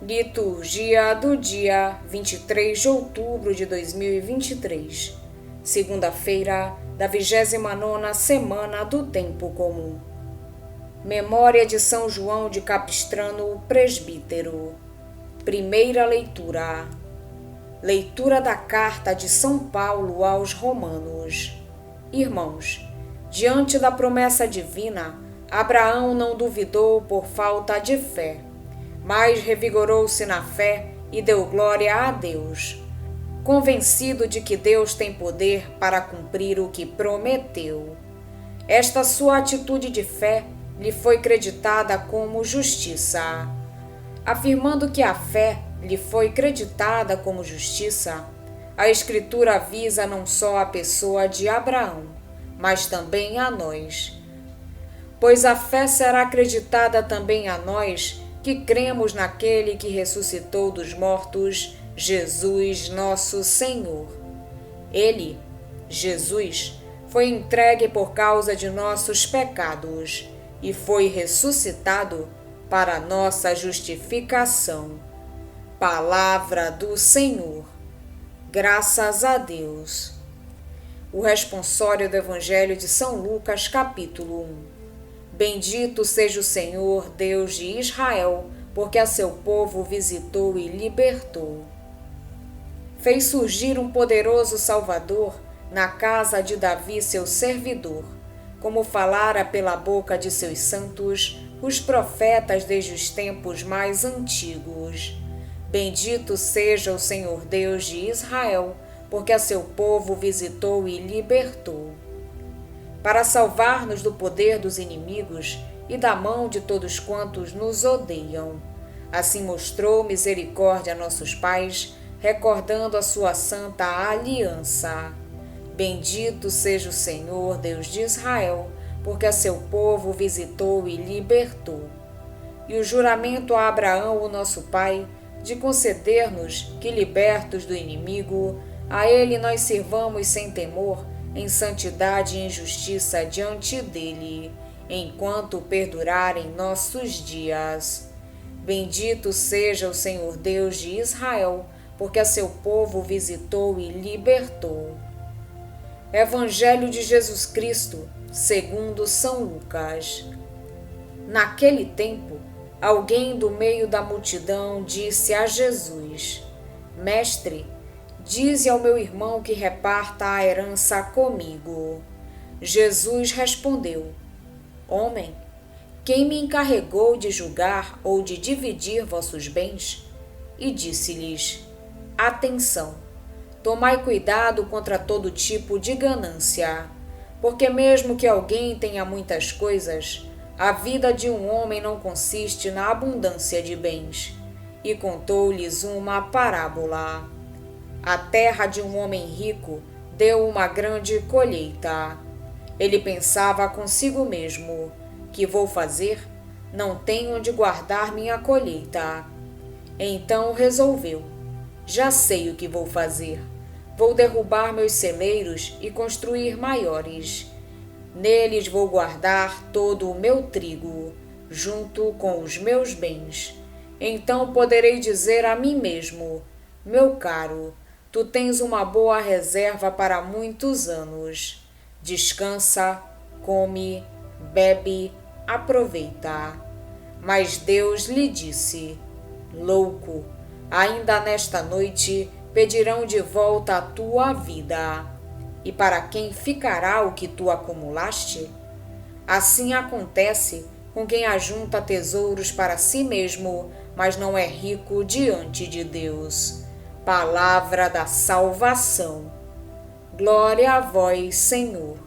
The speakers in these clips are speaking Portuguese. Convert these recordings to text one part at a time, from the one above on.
Liturgia do dia 23 de outubro de 2023, segunda-feira da 29ª semana do Tempo Comum. Memória de São João de Capistrano, presbítero. Primeira leitura. Leitura da carta de São Paulo aos Romanos. Irmãos, diante da promessa divina, Abraão não duvidou por falta de fé, mas revigorou-se na fé e deu glória a Deus, convencido de que Deus tem poder para cumprir o que prometeu. Esta sua atitude de fé lhe foi creditada como justiça. Afirmando que a fé lhe foi creditada como justiça, a Escritura avisa não só a pessoa de Abraão, mas também a nós. Pois a fé será acreditada também a nós, que cremos naquele que ressuscitou dos mortos, Jesus nosso Senhor. Ele, Jesus, foi entregue por causa de nossos pecados e foi ressuscitado para nossa justificação. Palavra do Senhor. Graças a Deus. O responsório do Evangelho de São Lucas, capítulo 1. Bendito seja o Senhor, Deus de Israel, porque a seu povo visitou e libertou. Fez surgir um poderoso Salvador na casa de Davi, seu servidor, como falara pela boca de seus santos, os profetas desde os tempos mais antigos. Bendito seja o Senhor Deus de Israel, porque a seu povo visitou e libertou. Para salvar-nos do poder dos inimigos e da mão de todos quantos nos odeiam. Assim mostrou misericórdia a nossos pais, recordando a sua santa aliança. Bendito seja o Senhor, Deus de Israel, porque a seu povo visitou e libertou. E o juramento a Abraão, o nosso pai, de conceder-nos que, libertos do inimigo, a ele nós sirvamos sem temor, em santidade e em justiça diante dele, enquanto perdurarem nossos dias. Bendito seja o Senhor Deus de Israel, porque a seu povo visitou e libertou. Evangelho de Jesus Cristo, segundo São Lucas. Naquele tempo, alguém do meio da multidão disse a Jesus: Mestre, dize ao meu irmão que reparta a herança comigo. Jesus respondeu: Homem, quem me encarregou de julgar ou de dividir vossos bens? E disse-lhes: Atenção, tomai cuidado contra todo tipo de ganância, porque mesmo que alguém tenha muitas coisas, a vida de um homem não consiste na abundância de bens. E contou-lhes uma parábola. A terra de um homem rico deu uma grande colheita. Ele pensava consigo mesmo: que vou fazer? Não tenho onde guardar minha colheita. Então resolveu: já sei o que vou fazer. Vou derrubar meus celeiros e construir maiores. Neles vou guardar todo o meu trigo, junto com os meus bens. Então poderei dizer a mim mesmo: meu caro, tu tens uma boa reserva para muitos anos. Descansa, come, bebe, aproveita. Mas Deus lhe disse: louco, ainda nesta noite pedirão de volta a tua vida. E para quem ficará o que tu acumulaste? Assim acontece com quem ajunta tesouros para si mesmo, mas não é rico diante de Deus. Palavra da salvação. Glória a vós, Senhor.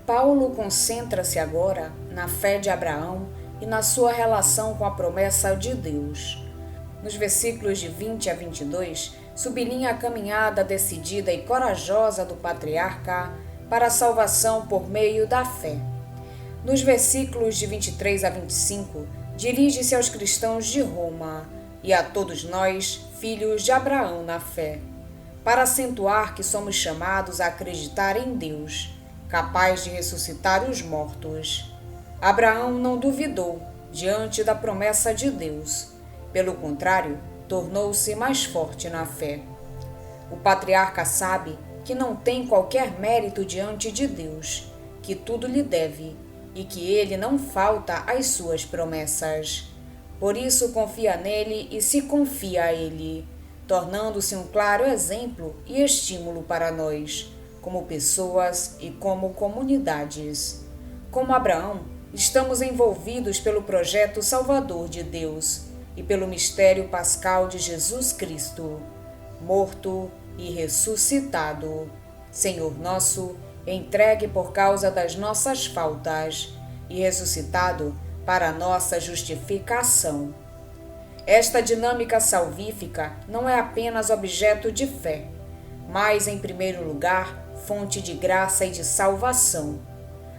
Paulo concentra-se agora na fé de Abraão e na sua relação com a promessa de Deus. Nos versículos de 20 a 22, sublinha a caminhada decidida e corajosa do patriarca para a salvação por meio da fé. Nos versículos de 23 a 25, dirige-se aos cristãos de Roma e a todos nós, filhos de Abraão na fé, para acentuar que somos chamados a acreditar em Deus, capaz de ressuscitar os mortos. Abraão não duvidou diante da promessa de Deus Pelo contrário, tornou-se mais forte na fé. O patriarca sabe que não tem qualquer mérito diante de Deus, que tudo lhe deve e que ele não falta às suas promessas. Por isso confia nele e se confia a ele, tornando-se um claro exemplo e estímulo para nós, como pessoas e como comunidades. Como Abraão, estamos envolvidos pelo projeto salvador de Deus e pelo mistério pascal de Jesus Cristo, morto e ressuscitado, Senhor nosso, entregue por causa das nossas faltas e ressuscitado para nossa justificação. Esta dinâmica salvífica não é apenas objeto de fé, mas, em primeiro lugar, fonte de graça e de salvação.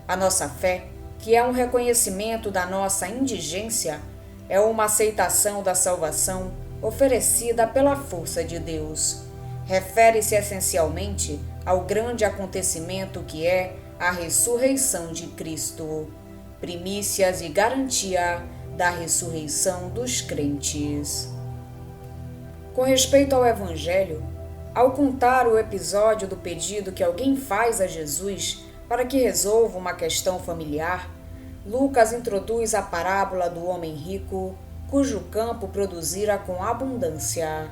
A nossa fé, que é um reconhecimento da nossa indigência, é uma aceitação da salvação oferecida pela força de Deus. Refere-se essencialmente ao grande acontecimento que é a ressurreição de Cristo, primícias e garantia da ressurreição dos crentes. Com respeito ao Evangelho, ao contar o episódio do pedido que alguém faz a Jesus para que resolva uma questão familiar, Lucas introduz a parábola do homem rico, cujo campo produzira com abundância.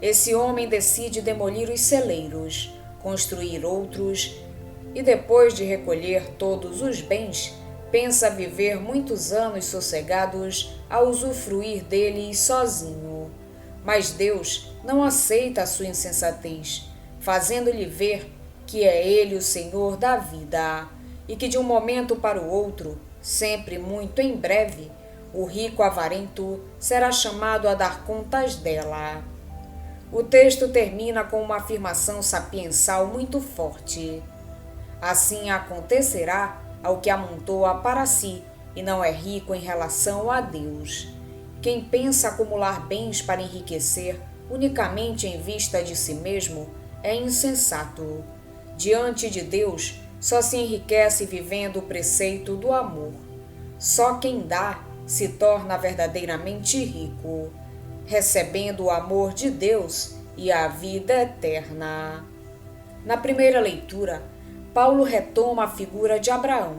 Esse homem decide demolir os celeiros, construir outros e, depois de recolher todos os bens, pensa viver muitos anos sossegados a usufruir deles sozinho. Mas Deus não aceita a sua insensatez, fazendo-lhe ver que é Ele o Senhor da vida e que de um momento para o outro, sempre muito em breve, o rico avarento será chamado a dar contas dela. O texto termina com uma afirmação sapiensal muito forte. Assim acontecerá ao que amontoa para si e não é rico em relação a Deus. Quem pensa acumular bens para enriquecer unicamente em vista de si mesmo é insensato. Diante de Deus, só se enriquece vivendo o preceito do amor. Só quem dá se torna verdadeiramente rico, recebendo o amor de Deus e a vida eterna. Na primeira leitura, Paulo retoma a figura de Abraão,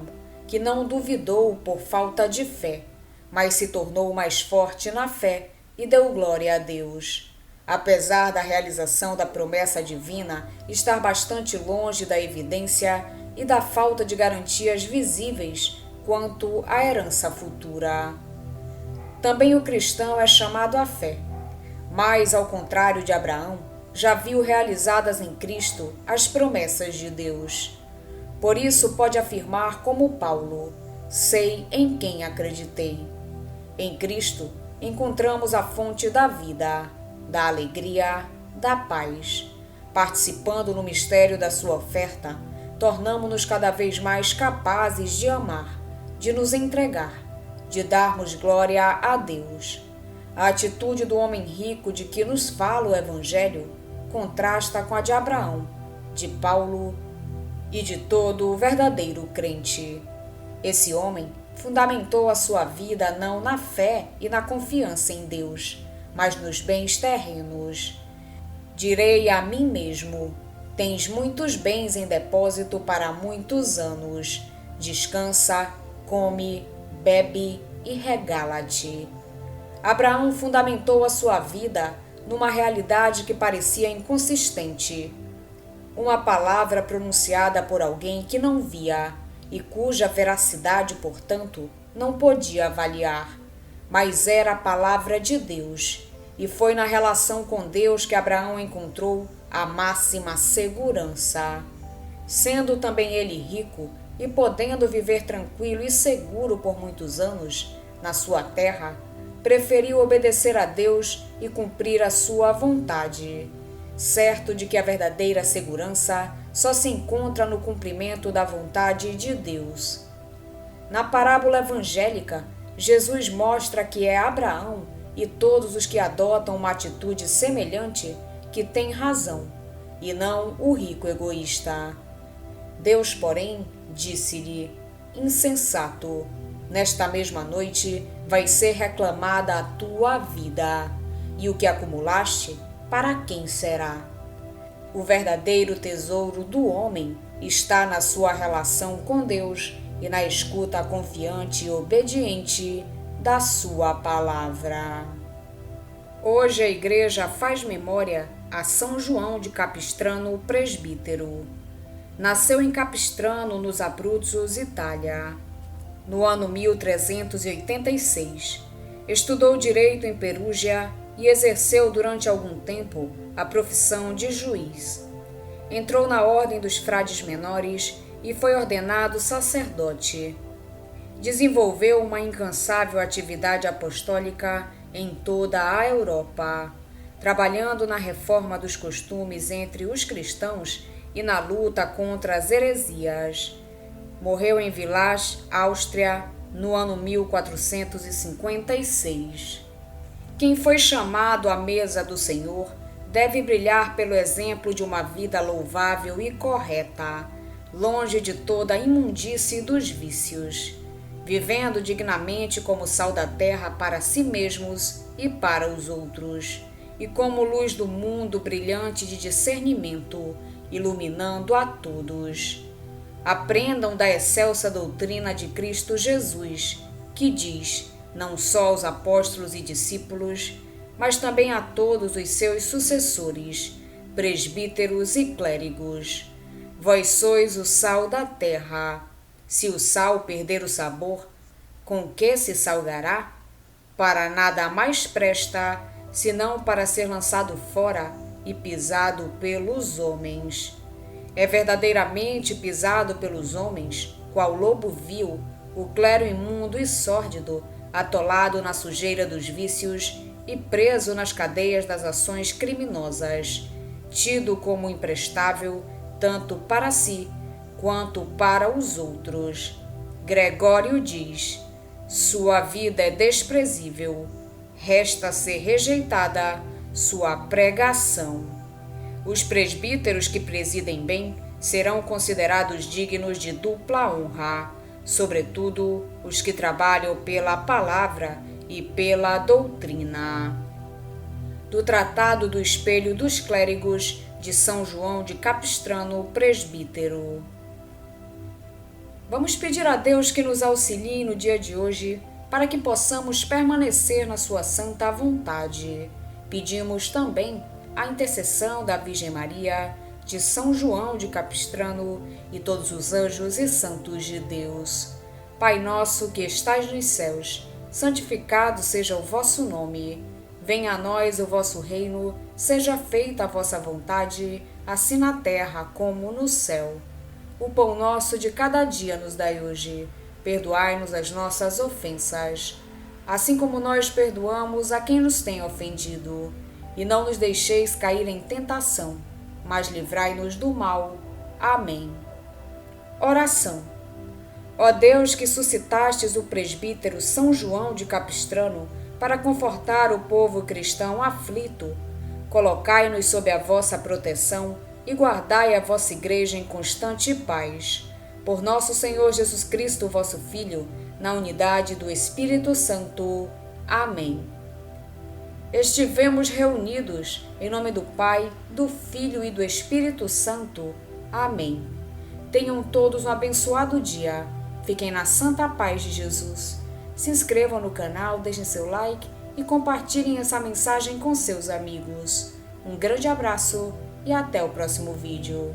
que não duvidou por falta de fé, mas se tornou mais forte na fé e deu glória a Deus. Apesar da realização da promessa divina estar bastante longe da evidência e da falta de garantias visíveis quanto à herança futura. Também o cristão é chamado à fé, mas, ao contrário de Abraão, já viu realizadas em Cristo as promessas de Deus. Por isso pode afirmar como Paulo: sei em quem acreditei. Em Cristo encontramos a fonte da vida, da alegria, da paz. Participando no mistério da sua oferta, tornamo-nos cada vez mais capazes de amar, de nos entregar, de darmos glória a Deus. A atitude do homem rico de que nos fala o Evangelho contrasta com a de Abraão, de Paulo e de todo o verdadeiro crente. Esse homem fundamentou a sua vida não na fé e na confiança em Deus, mas nos bens terrenos. Direi a mim mesmo: tens muitos bens em depósito para muitos anos. Descansa, come, bebe e regala-te. Abraão fundamentou a sua vida numa realidade que parecia inconsistente. Uma palavra pronunciada por alguém que não via e cuja veracidade, portanto, não podia avaliar. Mas era a palavra de Deus, e foi na relação com Deus que Abraão encontrou a máxima segurança. Sendo também ele rico e podendo viver tranquilo e seguro por muitos anos na sua terra, preferiu obedecer a Deus e cumprir a sua vontade, certo de que a verdadeira segurança só se encontra no cumprimento da vontade de Deus. Na parábola evangélica, Jesus mostra que é Abraão e todos os que adotam uma atitude semelhante que têm razão, e não o rico egoísta. Deus, porém, disse-lhe: insensato, Nesta mesma noite vai ser reclamada a tua vida. E o que acumulaste, para quem será? O verdadeiro tesouro do homem está na sua relação com Deus e na escuta confiante e obediente da sua palavra. Hoje a igreja faz memória a São João de Capistrano, presbítero. Nasceu em Capistrano, nos Abruzos, Itália, no ano 1386. Estudou direito em Perúgia e exerceu durante algum tempo a profissão de juiz. Entrou na ordem dos frades menores e foi ordenado sacerdote. Desenvolveu uma incansável atividade apostólica em toda a Europa, trabalhando na reforma dos costumes entre os cristãos e na luta contra as heresias. Morreu em Villach, Áustria, no ano 1456. Quem foi chamado à mesa do Senhor deve brilhar pelo exemplo de uma vida louvável e correta, longe de toda a imundície dos vícios, vivendo dignamente como sal da terra para si mesmos e para os outros, e como luz do mundo brilhante de discernimento, iluminando a todos. Aprendam da excelsa doutrina de Cristo Jesus, que diz, não só aos apóstolos e discípulos, mas também a todos os seus sucessores, presbíteros e clérigos. Vós sois o sal da terra. Se o sal perder o sabor, com que se salgará? Para nada mais presta, senão para ser lançado fora e pisado pelos homens. É verdadeiramente pisado pelos homens, qual lobo vil, o clero imundo e sórdido, atolado na sujeira dos vícios e preso nas cadeias das ações criminosas, tido como imprestável tanto para si quanto para os outros. Gregório diz: sua vida é desprezível, resta ser rejeitada sua pregação. Os presbíteros que presidem bem serão considerados dignos de dupla honra, sobretudo os que trabalham pela palavra e pela doutrina. Do Tratado do Espelho dos Clérigos de São João de Capistrano, presbítero. Vamos pedir a Deus que nos auxilie no dia de hoje para que possamos permanecer na sua santa vontade. Pedimos também a intercessão da Virgem Maria, de São João de Capistrano e todos os anjos e santos de Deus. Pai nosso que estais nos céus, santificado seja o vosso nome. Venha a nós o vosso reino, seja feita a vossa vontade, assim na terra como no céu. O pão nosso de cada dia nos dai hoje. Perdoai-nos as nossas ofensas, assim como nós perdoamos a quem nos tem ofendido. E não nos deixeis cair em tentação, mas livrai-nos do mal. Amém. Oração. Ó Deus, que suscitastes o presbítero São João de Capistrano para confortar o povo cristão aflito, colocai-nos sob a vossa proteção e guardai a vossa igreja em constante paz. Por nosso Senhor Jesus Cristo, vosso Filho, na unidade do Espírito Santo. Amém. Estivemos reunidos em nome do Pai, do Filho e do Espírito Santo. Amém. Tenham todos um abençoado dia. Fiquem na santa paz de Jesus. Se inscrevam no canal, deixem seu like e compartilhem essa mensagem com seus amigos. Um grande abraço e até o próximo vídeo.